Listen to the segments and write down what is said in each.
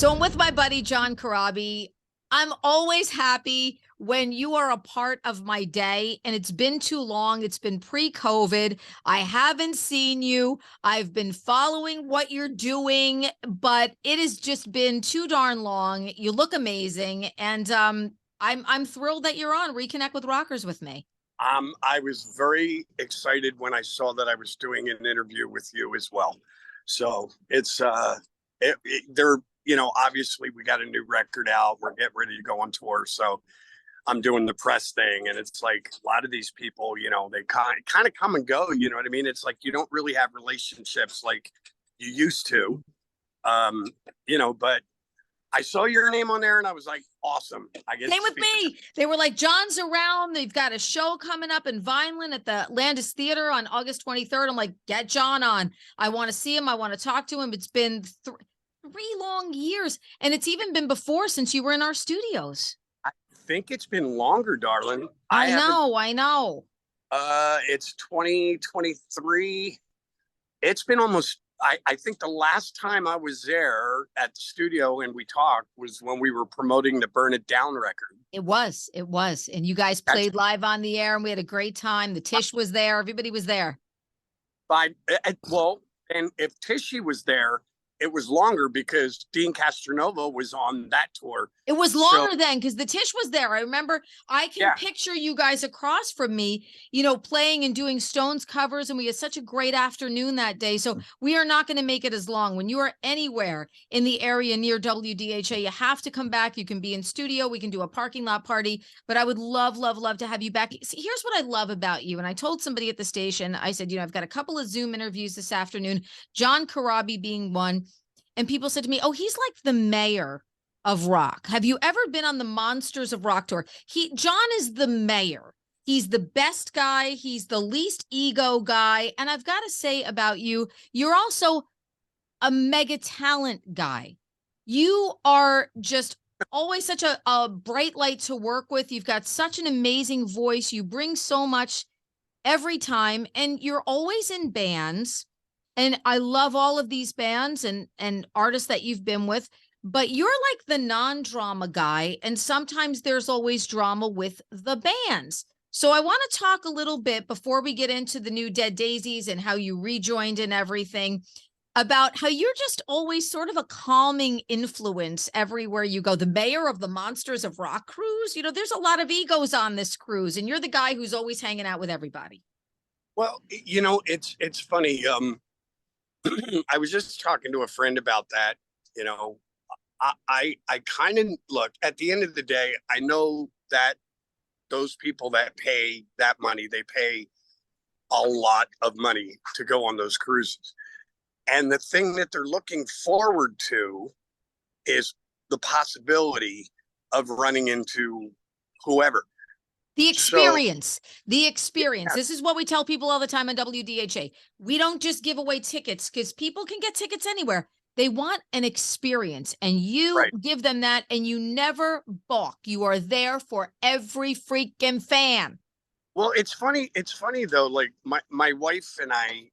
So I'm with my buddy, John Corabi. I'm always happy when you are a part of my day, and it's been too long. It's been pre-COVID. I haven't seen you. I've been following what you're doing, but it has just been too darn long. You look amazing, and I'm thrilled that you're on Reconnect with Rockers with me. I was very excited when I saw that I was doing an interview with you as well. So it's obviously we got a new record out. We're getting ready to go on tour. So I'm doing the press thing, and it's like a lot of these people, they kind of come and go. You know what I mean? It's like you don't really have relationships like you used to. But I saw your name on there and I was like, awesome. I guess. Same with me. They were like, John's around. They've got a show coming up in Vineland at the Landis Theater on August 23rd. I'm like, get John on. I want to see him. I want to talk to him. It's been three long years. And it's even been before since you were in our studios. I think it's been longer, darling. I know. It's 2023. It's been almost, I think the last time I was there at the studio and we talked was when we were promoting the Burn It Down record. It was. And you guys played live on the air and we had a great time. The Tish was there. Everybody was there. And if Tishy was there, it was longer because Dean Castronova was on that tour. It was longer then because the Tish was there. I remember I can picture you guys across from me, playing and doing Stones covers. And we had such a great afternoon that day. So we are not going to make it as long. When you are anywhere in the area near WDHA, you have to come back. You can be in studio. We can do a parking lot party. But I would love, love, love to have you back. See, here's what I love about you. And I told somebody at the station, I said, I've got a couple of Zoom interviews this afternoon, John Corabi being one. And people said to me, oh, he's like the mayor of rock. Have you ever been on the Monsters of Rock tour? John is the mayor. He's the best guy. He's the least ego guy. And I've got to say about you, you're also a mega talent guy. You are just always such a bright light to work with. You've got such an amazing voice. You bring so much every time, and you're always in bands. And I love all of these bands and artists that you've been with, but you're like the non-drama guy. And sometimes there's always drama with the bands. So I want to talk a little bit before we get into the new Dead Daisies and how you rejoined and everything about how you're just always sort of a calming influence everywhere you go. The mayor of the Monsters of Rock cruise, there's a lot of egos on this cruise, and you're the guy who's always hanging out with everybody. Well, it's funny. I was just talking to a friend about that. I kind of look at the end of the day, I know that those people that pay that money, they pay a lot of money to go on those cruises. And the thing that they're looking forward to is the possibility of running into whoever. The experience. Yeah. This is what we tell people all the time on WDHA. We don't just give away tickets because people can get tickets anywhere. They want an experience, and you give them that, and you never balk. You are there for every freaking fan. Well, it's funny. It's funny though. Like my wife and I,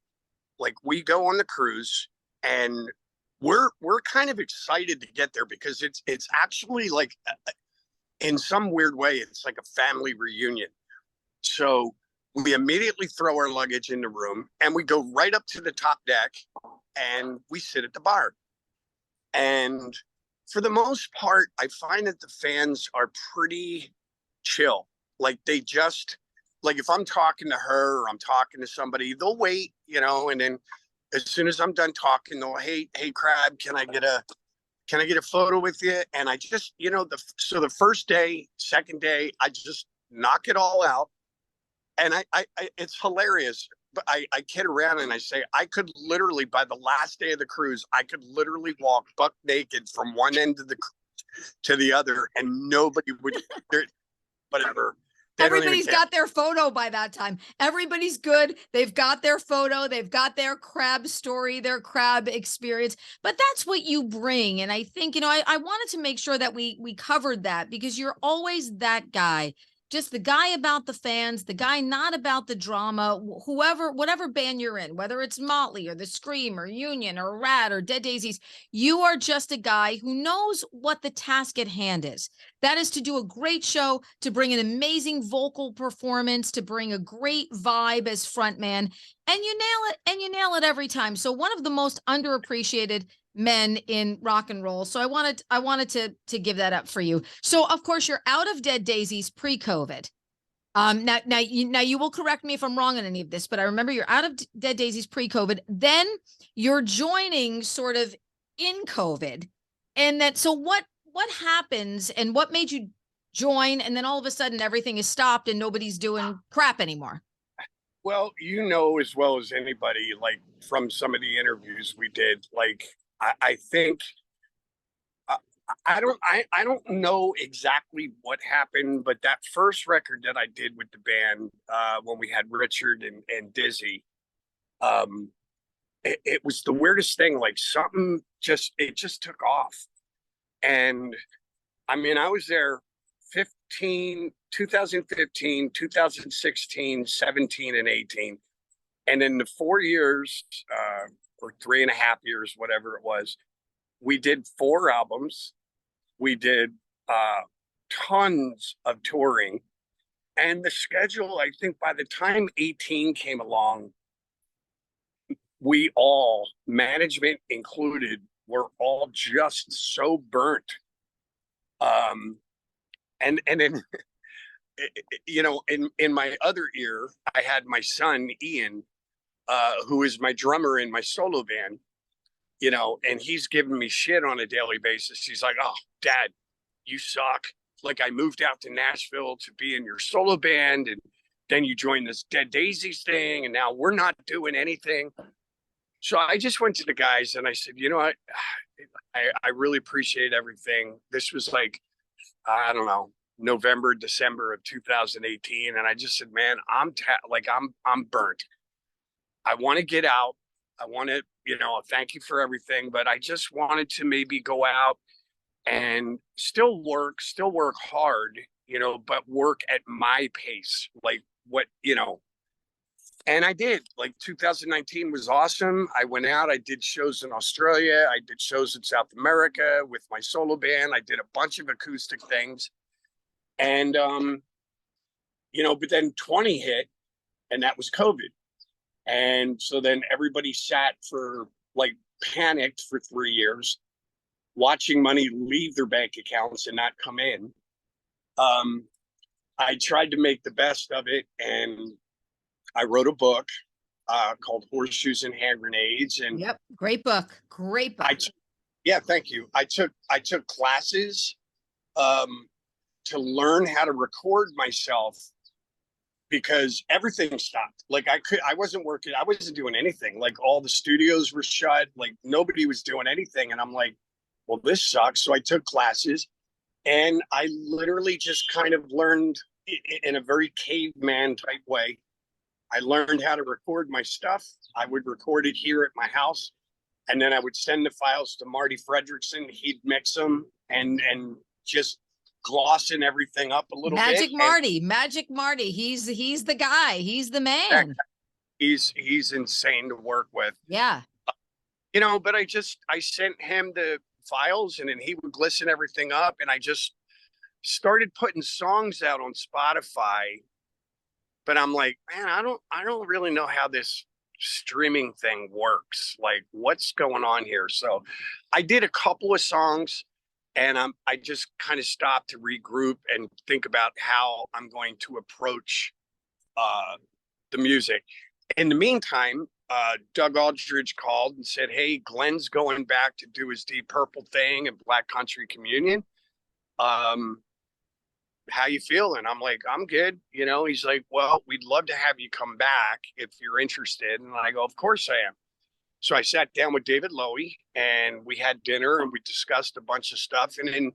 like we go on the cruise, and we're kind of excited to get there because it's actually like. In some weird way, it's like a family reunion. So we immediately throw our luggage in the room and we go right up to the top deck and we sit at the bar. And for the most part, I find that the fans are pretty chill. Like they just, like if I'm talking to her or I'm talking to somebody, they'll wait, and then as soon as I'm done talking, they'll, hey, Crab, can I get a photo with you? And I just, so the first day, second day, I just knock it all out. And I it's hilarious, but I kid around and I say, I could literally, by the last day of the cruise, I could literally walk buck naked from one end of the cruise to the other and nobody would, whatever. Everybody's got their photo by that time. Everybody's good. They've got their photo. They've got their crab story, their crab experience. But that's what you bring. And I think, I wanted to make sure that we covered that because you're always that guy just the guy about the fans, the guy not about the drama, whoever, whatever band you're in, whether it's Motley or the Scream or Union or Rat or Dead Daisies, you are just a guy who knows what the task at hand is. That is to do a great show, to bring an amazing vocal performance, to bring a great vibe as frontman, and you nail it, and you nail it every time. So one of the most underappreciated men in rock and roll. So I wanted to give that up for you. So of course you're out of Dead Daisies pre-COVID. Now you will correct me if I'm wrong on any of this, but I remember you're out of Dead Daisies pre-COVID. Then you're joining sort of in COVID, and that. So what happens, and what made you join? And then all of a sudden everything is stopped and nobody's doing crap anymore. Well, you know as well as anybody, like from some of the interviews we did, like I think I don't know exactly what happened, but that first record that I did with the band when we had Richard and Dizzy, it was the weirdest thing. Like something just took off, and I mean I was there 2015, 2016, 17, and 18, and in the 4 years or 3.5 years, whatever it was, we did 4 albums. We did tons of touring, and the schedule, I think by the time 18 came along, we all, management included, were all just so burnt. And then, you know, in my other ear, I had my son, Ian, who is my drummer in my solo band, you know, and he's giving me shit on a daily basis. He's like, "Oh, Dad, you suck. Like, I moved out to Nashville to be in your solo band, and then you joined this Dead Daisies thing, and now we're not doing anything." So I just went to the guys and I said, "You know what? I really appreciate everything." This was like, I don't know, November, December of 2018. And I just said, "Man, I'm burnt. I want to get out. I want to, you know, thank you for everything, but I just wanted to maybe go out and still work hard, you know, but work at my pace." Like what, you know, and I did. Like 2019 was awesome. I went out, I did shows in Australia, I did shows in South America with my solo band. I did a bunch of acoustic things. And, you know, but then 20 hit, and that was COVID. And so then everybody sat for, like, panicked for 3 years, watching money leave their bank accounts and not come in. I tried to make the best of it, and I wrote a book called Horseshoes and Hand Grenades. And yep, great book. Yeah, thank you. I took classes to learn how to record myself, because everything stopped. Like I wasn't working, I wasn't doing anything. Like all the studios were shut, like nobody was doing anything. And I'm like, well, this sucks. So I took classes, and I literally just kind of learned in a very caveman type way. I learned how to record my stuff. I would record it here at my house, and then I would send the files to Marty Fredrickson. He'd mix them and just glossing everything up a little bit. Magic Marty. He's the guy. He's the man. He's insane to work with. Yeah. You know, but I sent him the files, and then he would glisten everything up, and I just started putting songs out on Spotify. But I'm like, man, I don't really know how this streaming thing works. Like, what's going on here? So I did a couple of songs, and I just kind of stopped to regroup and think about how I'm going to approach the music. In the meantime, Doug Aldridge called and said, "Hey, Glenn's going back to do his Deep Purple thing and Black Country Communion. How you feeling?" I'm like, "I'm good." You know, he's like, "Well, we'd love to have you come back if you're interested." And I go, "Of course I am." So I sat down with David Lowy, and we had dinner, and we discussed a bunch of stuff. And then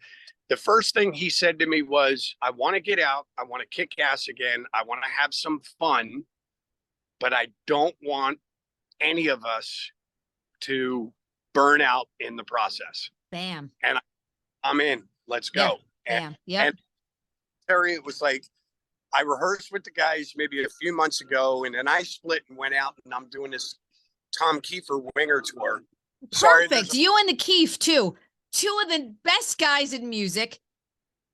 the first thing he said to me was, "I want to get out. I want to kick ass again. I want to have some fun, but I don't want any of us to burn out in the process." Bam. And I'm in. Let's go. Yeah. Bam. Yeah. And Terrie, it was like, I rehearsed with the guys maybe a few months ago, and then I split and went out, and I'm doing this Tom Kiefer Winger tour. Perfect. You and the Keef too. Two of the best guys in music.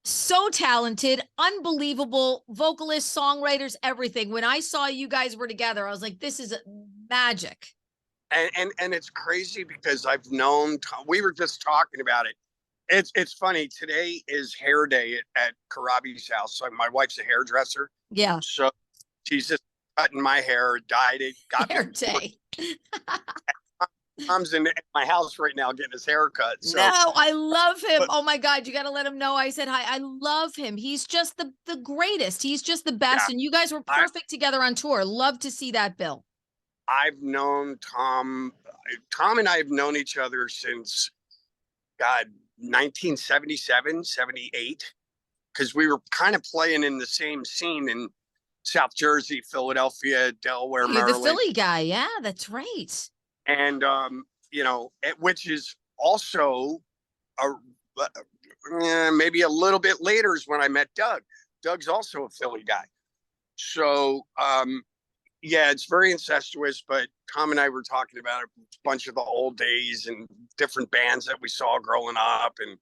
So talented, unbelievable vocalists, songwriters, everything. When I saw you guys were together, I was like, this is magic. And it's crazy because I've known Tom, we were just talking about it. It's funny. Today is hair day at Corabi's house. So my wife's a hairdresser. Yeah. So she's just cutting my hair, dyed it, got hair day. Tom's in my house right now getting his hair cut. So. No, I love him. Oh my God, you got to let him know I said hi. I love him. He's just the greatest. He's just the best. Yeah. And you guys were perfect together on tour. Love to see that, Bill. I've known Tom. Tom and I have known each other since, God, 1977, 78, because we were kind of playing in the same scene in South Jersey, Philadelphia, Delaware, You're Maryland. The Philly guy. Yeah, that's right. And, you know, which is also maybe a little bit later is when I met Doug. Doug's also a Philly guy. So, yeah, it's very incestuous, but Tom and I were talking about a bunch of the old days and different bands that we saw growing up and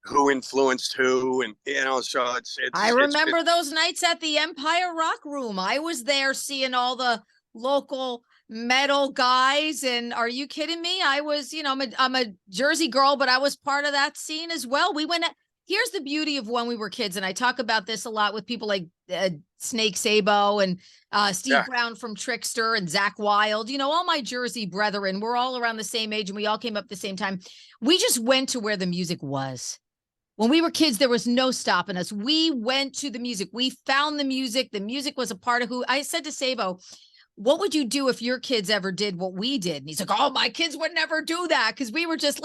who influenced who. And, you know, so I remember those nights at the Empire Rock Room. I was there seeing all the local metal guys. And are you kidding me? I was, you know, I'm a Jersey girl, but I was part of that scene as well. We went, here's the beauty of when we were kids. And I talk about this a lot with people like Snake Sabo and Steve Brown from Trickster and Zach Wilde, you know, all my Jersey brethren, we're all around the same age and we all came up at the same time. We just went to where the music was. When we were kids, there was no stopping us. We went to the music. We found the music. The music was a part of who I said to Sabo, what would you do if your kids ever did what we did? And he's like, oh, my kids would never do that. Cause we were just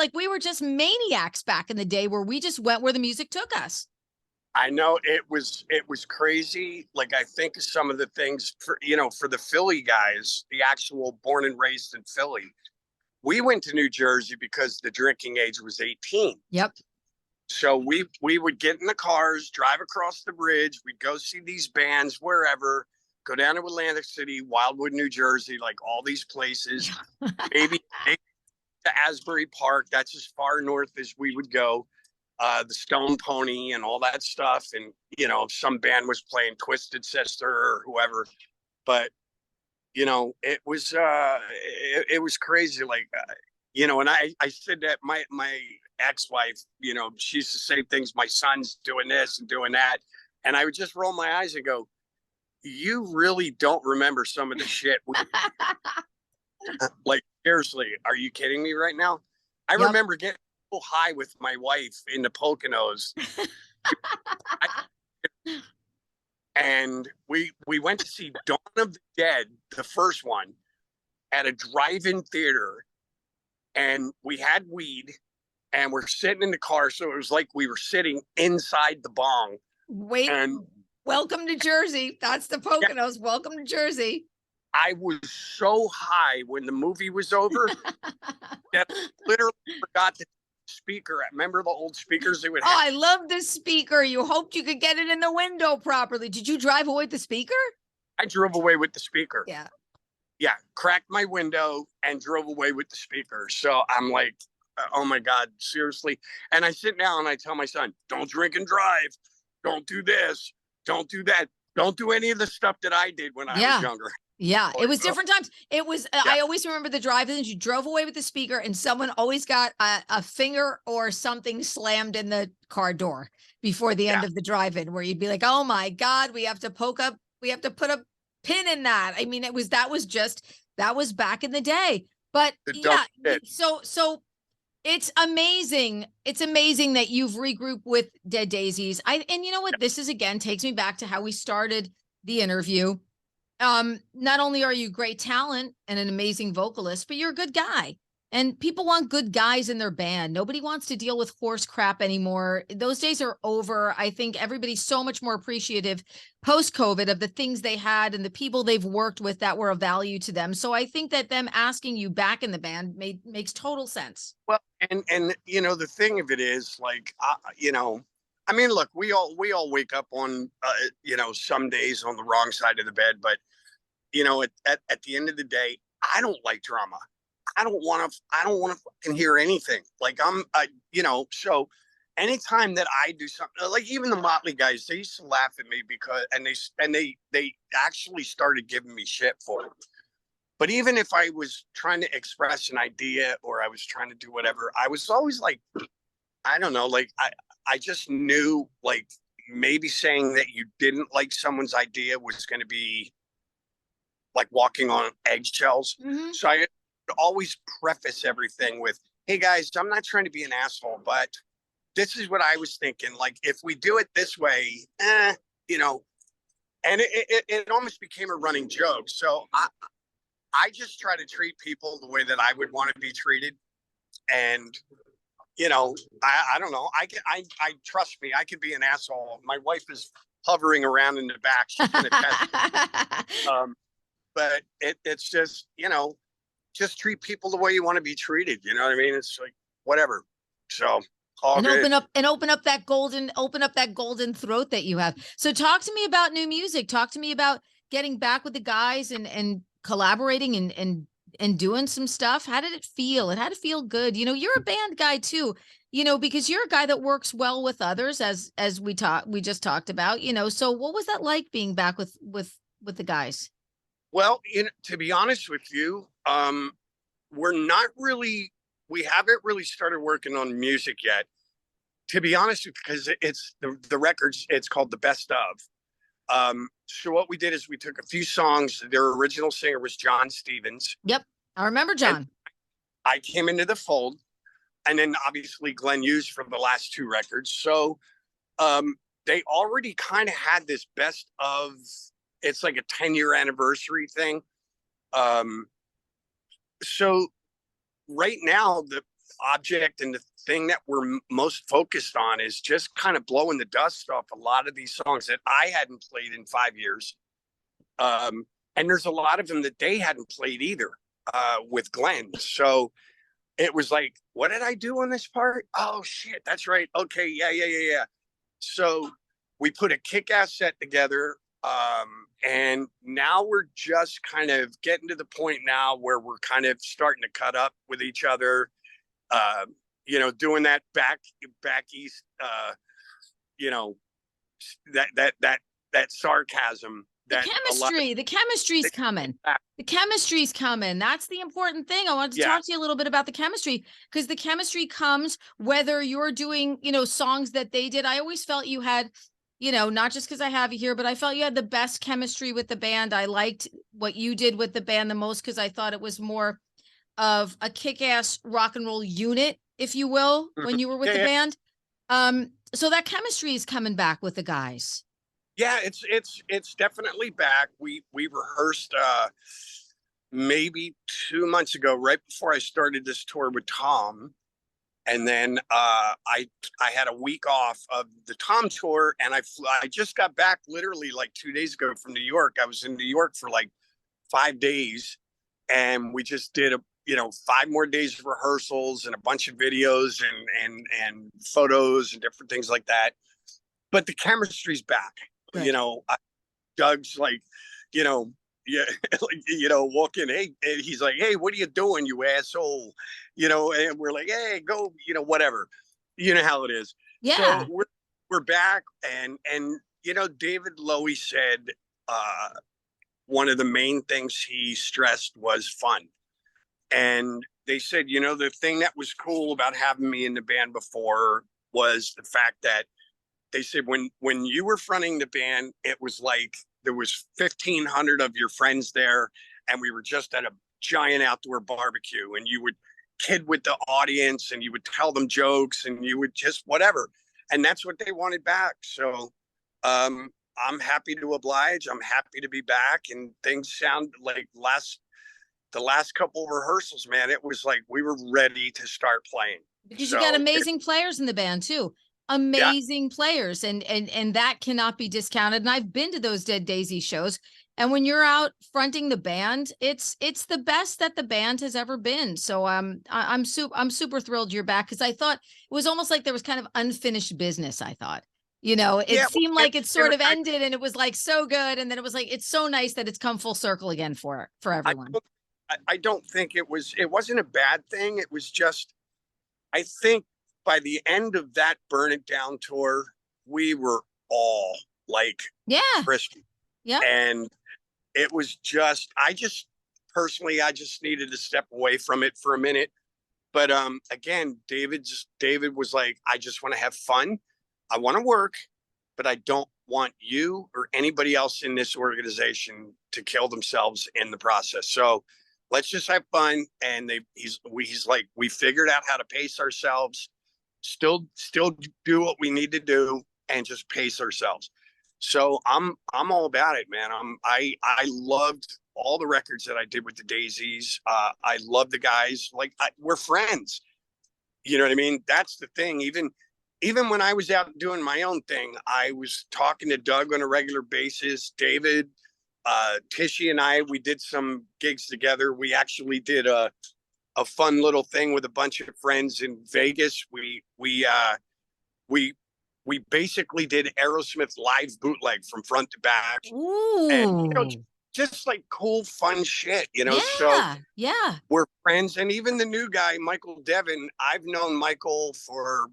maniacs back in the day where we just went where the music took us. I know it was crazy. Like, I think some of the things for, you know, for the Philly guys, the actual born and raised in Philly, we went to New Jersey because the drinking age was 18. Yep. So we would get in the cars, drive across the bridge. We'd go see these bands wherever, go down to Atlantic City, Wildwood, New Jersey, like all these places, maybe to Asbury Park. That's as far north as we would go. The Stone Pony and all that stuff. And, you know, some band was playing Twisted Sister or whoever, but, you know, it was crazy. Like, you know, and I said that my ex-wife, you know, she used to say things, my son's doing this and doing that. And I would just roll my eyes and go, you really don't remember some of the shit. Like, seriously, are you kidding me right now? I remember getting high with my wife in the Poconos. And we went to see Dawn of the Dead, the first one, at a drive-in theater. And we had weed and we're sitting in the car. So it was like we were sitting inside the bong. Wait, and welcome to Jersey. That's the Poconos. Yeah. Welcome to Jersey. I was so high when the movie was over that I literally forgot to speaker. Remember the old speakers they would have? Oh, I love the speaker. You hoped you could get it in the window properly. Did you drive away with the speaker? I drove away with the speaker. Yeah. Yeah. Cracked my window and drove away with the speaker. So I'm like, oh my God, seriously. And I sit down and I tell my son, don't drink and drive. Don't do this. Don't do that. Don't do any of the stuff that I did when I was younger. Yeah, it was different times. It was, I always remember the drive-ins. You drove away with the speaker and someone always got a finger or something slammed in the car door before the end of the drive-in, where you'd be like, oh my God, we have to put a pin in that. I mean, that was back in the day. But so it's amazing. It's amazing that you've regrouped with Dead Daisies. And you know what? This is, again, takes me back to how we started the interview. Not only are you great talent and an amazing vocalist, but you're a good guy, and people want good guys in their band. Nobody wants to deal with horse crap anymore. Those days are over. I think everybody's so much more appreciative post-COVID of the things they had and the people they've worked with that were of value to them. So I think that them asking you back in the band makes total sense. Well, and you know, the thing of it is, like, you know, I mean, look, we all wake up on, some days on the wrong side of the bed, but at the end of the day, I don't like drama. I don't want to fucking hear anything. Like so anytime that I do something, like even the Motley guys, they used to laugh at me because, and they actually started giving me shit for it. But even if I was trying to express an idea or I was trying to do whatever, I was always like, I don't know, like I just knew like maybe saying that you didn't like someone's idea was going to be like walking on eggshells. Mm-hmm. So I always preface everything with, hey guys, I'm not trying to be an asshole, but this is what I was thinking. Like if we do it this way, and it almost became a running joke. So I just try to treat people the way that I would want to be treated. And I don't know. I trust me. I could be an asshole. My wife is hovering around in the back. She's gonna test. But it's just just treat people the way you want to be treated. You know what I mean? It's like whatever. So all good. Open up that golden throat that you have. So talk to me about new music. Talk to me about getting back with the guys and collaborating and doing some stuff. How did it feel? It had to feel good. You're a band guy too, because you're a guy that works well with others as we just talked about, so what was that like being back with the guys? Well, to be honest with you, we haven't really started working on music yet, to be honest, because it's the records, it's called The Best Of. So what we did is we took a few songs. Their original singer was John Stevens. Yep. I remember John. And I came into the fold, and then obviously Glenn Hughes from the last two records. So they already kind of had this best of, it's like a 10-year anniversary thing. So right now, the object and the thing that we're most focused on is just kind of blowing the dust off a lot of these songs that I hadn't played in 5 years. And there's a lot of them that they hadn't played either with Glenn. So it was like, what did I do on this part? Oh, shit, that's right. Okay, yeah. So we put a kick-ass set together. And now we're just kind of getting to the point now where we're kind of starting to cut up with each other, doing that back east, that sarcasm. The chemistry's coming. The chemistry's coming. That's the important thing. I wanted to talk to you a little bit about the chemistry, because the chemistry comes whether you're doing, songs that they did. I always felt you had, not just because I have you here, but I felt you had the best chemistry with the band. I liked what you did with the band the most because I thought it was more of a kick-ass rock and roll unit, if you will, when you were with the band. So that chemistry is coming back with the guys. Yeah, it's definitely back. We rehearsed maybe 2 months ago, right before I started this tour with Tom. And then I had a week off of the Tom tour, and I just got back literally like 2 days ago from New York. I was in New York for like 5 days, and we just did 5 more days of rehearsals and a bunch of videos and photos and different things like that. But the chemistry's back. Right. Doug's like, walk in, hey, and he's like, hey, what are you doing, you asshole? And we're like, hey, go, whatever. You know how it is. Yeah. So we're back, and David Lowy said one of the main things he stressed was fun. And they said, the thing that was cool about having me in the band before was the fact that they said when you were fronting the band, it was like there was 1,500 of your friends there, and we were just at a giant outdoor barbecue, and you would kid with the audience, and you would tell them jokes, and you would just whatever. And that's what they wanted back. So I'm happy to oblige. I'm happy to be back, and things sound like the last couple of rehearsals, man, it was like we were ready to start playing. Because you got amazing players in the band too. Amazing players, and that cannot be discounted. And I've been to those Dead Daisies shows, and when you're out fronting the band, it's the best that the band has ever been. So I'm super thrilled you're back, because I thought it was almost like there was kind of unfinished business. I thought It seemed like it sort of I, ended and it was like so good. And then it was like, it's so nice that it's come full circle again for everyone. I don't think it wasn't a bad thing. It was just, I think by the end of that Burn It Down tour, we were all like, Christian. Yeah. And it was just, personally, I just needed to step away from it for a minute. But again, David was like, I just want to have fun. I want to work, but I don't want you or anybody else in this organization to kill themselves in the process. So let's just have fun. And he's like, we figured out how to pace ourselves, still do what we need to do, and just pace ourselves. So I'm all about it, man. I loved all the records that I did with the Daisies. I love the guys. Like, we're friends. You know what I mean? That's the thing. Even when I was out doing my own thing, I was talking to Doug on a regular basis. David, Tishy and I, we did some gigs together. We actually did a fun little thing with a bunch of friends in Vegas. We basically did Aerosmith live bootleg from front to back. Ooh. And just like cool, fun shit, So we're friends. And even the new guy, Michael Devin, I've known Michael for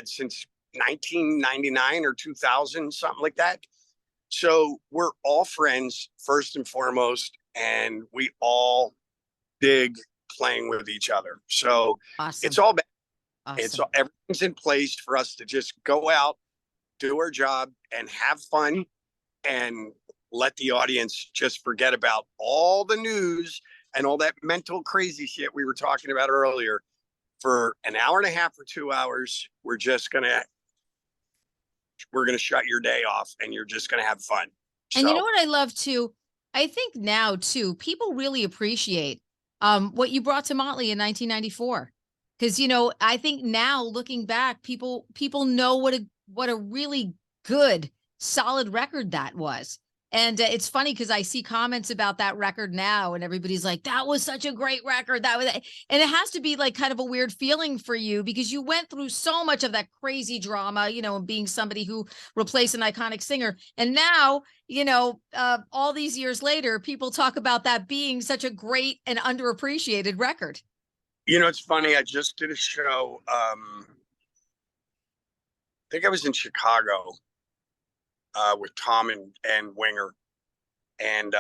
since 1999 or 2000, something like that. So we're all friends first and foremost, and we all dig playing with each other. So awesome. It's all bad. Awesome. Everything's in place for us to just go out, do our job, and have fun, and let the audience just forget about all the news and all that mental crazy shit we were talking about earlier. For an hour and a half or 2 hours, we're gonna shut your day off, and you're just gonna have fun. And you know what I love too? I think now too, people really appreciate what you brought to Motley in 1994. Because I think now looking back, people know what a really good, solid record that was. And it's funny because I see comments about that record now, and everybody's like, that was such a great record. And it has to be like kind of a weird feeling for you, because you went through so much of that crazy drama, being somebody who replaced an iconic singer. And now, all these years later, people talk about that being such a great and underappreciated record. It's funny. I just did a show. I think I was in Chicago with Tom and Winger. And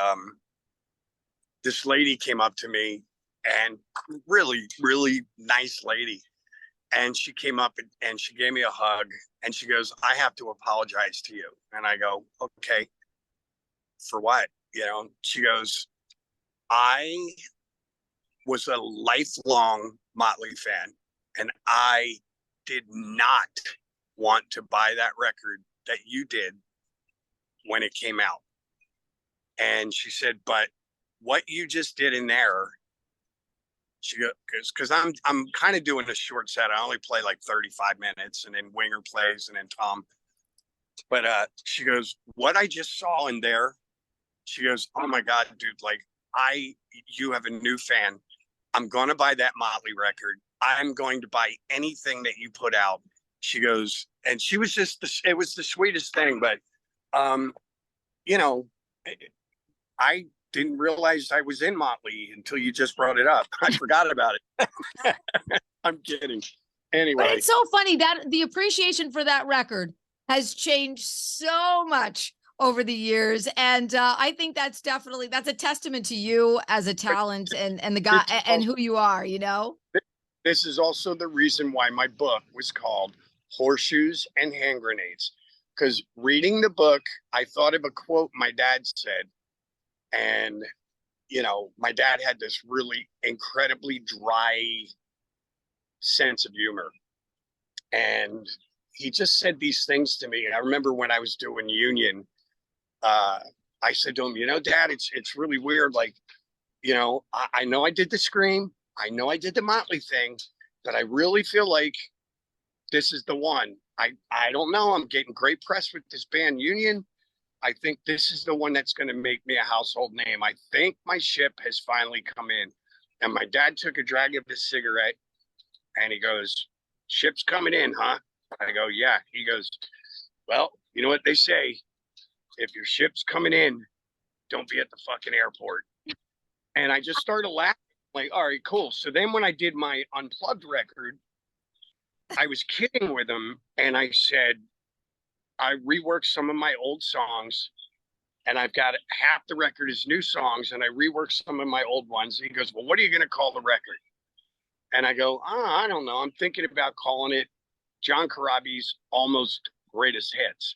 this lady came up to me, and really, really nice lady. And she came up and she gave me a hug, and she goes, I have to apologize to you. And I go, okay, for what? She goes, I was a lifelong Motley fan, and I did not want to buy that record that you did when it came out. And she said, but what you just did in there, she goes, because I'm kind of doing a short set. I only play like 35 minutes, and then Winger plays, and then Tom. But she goes, what I just saw in there, she goes, oh my God, dude, like you have a new fan. I'm going to buy that Motley record. I'm going to buy anything that you put out. She goes, and she was it was the sweetest thing. But, I didn't realize I was in Motley until you just brought it up. I forgot about it. I'm kidding. Anyway. But it's so funny that the appreciation for that record has changed so much over the years. And I think that's a testament to you as a talent and the guy and who you are, This is also the reason why my book was called Horseshoes and Hand Grenades. Because reading the book, I thought of a quote my dad said. And, my dad had this really incredibly dry sense of humor. And he just said these things to me. I remember when I was doing Union, I said to him, Dad, it's really weird. Like, I know I did the Scream. I know I did the Motley thing, but I really feel like this is the one. I don't know. I'm getting great press with this band Union. I think this is the one that's going to make me a household name. I think my ship has finally come in. And my dad took a drag of his cigarette, and he goes, ship's coming in, huh? I go, yeah. He goes, well, You know what they say? If your ship's coming in, don't be at the fucking airport. And I just started laughing, like, all right, cool. So then when I did my Unplugged record, I was kidding with him, and I said, I reworked some of my old songs, and I've got half the record is new songs, and I reworked some of my old ones. He goes, well, what are you going to call the record? And I go, I don't know. I'm thinking about calling it John Corabi's Almost Greatest Hits.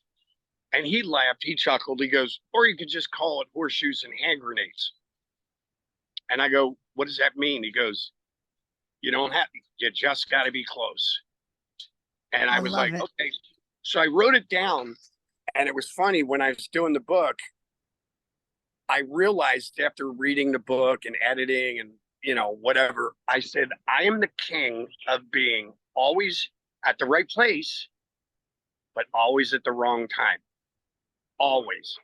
And he laughed, he chuckled, he goes, or you could just call it Horseshoes and Hand Grenades. And I go, what does that mean? He goes, you don't have, you just got to be close. And I was like, okay. So I wrote it down, and it was funny when I was doing the book, I realized after reading the book and editing and, you know, whatever, I said, I am the king of being always at the right place, but always at the wrong time. Always.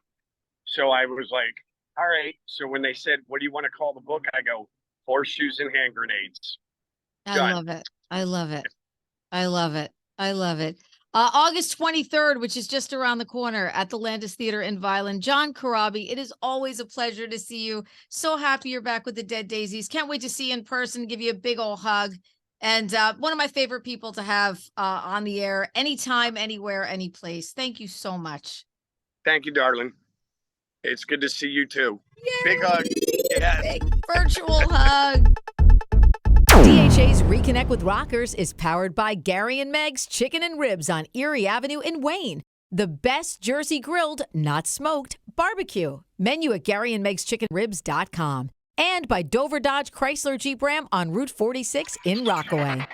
So I was like, all right. So when they said, what do you want to call the book? I go, Horseshoes and Hand Grenades. Done. I love it. I love it. I love it. I love it. August 23rd, which is just around the corner at the Landis Theater in Violin. John Corabi, it is always a pleasure to see you. So happy you're back with the Dead Daisies. Can't wait to see you in person, give you a big old hug. And one of my favorite people to have on the air, anytime, anywhere, any place. Thank you so much. Thank you, darling. It's good to see you too. Yay! Big hug. Yes. Big virtual hug. DHA's Reconnect with Rockers is powered by Gary and Meg's Chicken and Ribs on Erie Avenue in Wayne. The best Jersey grilled, not smoked, barbecue. Menu at GaryandMeg'sChickenRibs.com. And by Dover Dodge Chrysler Jeep Ram on Route 46 in Rockaway.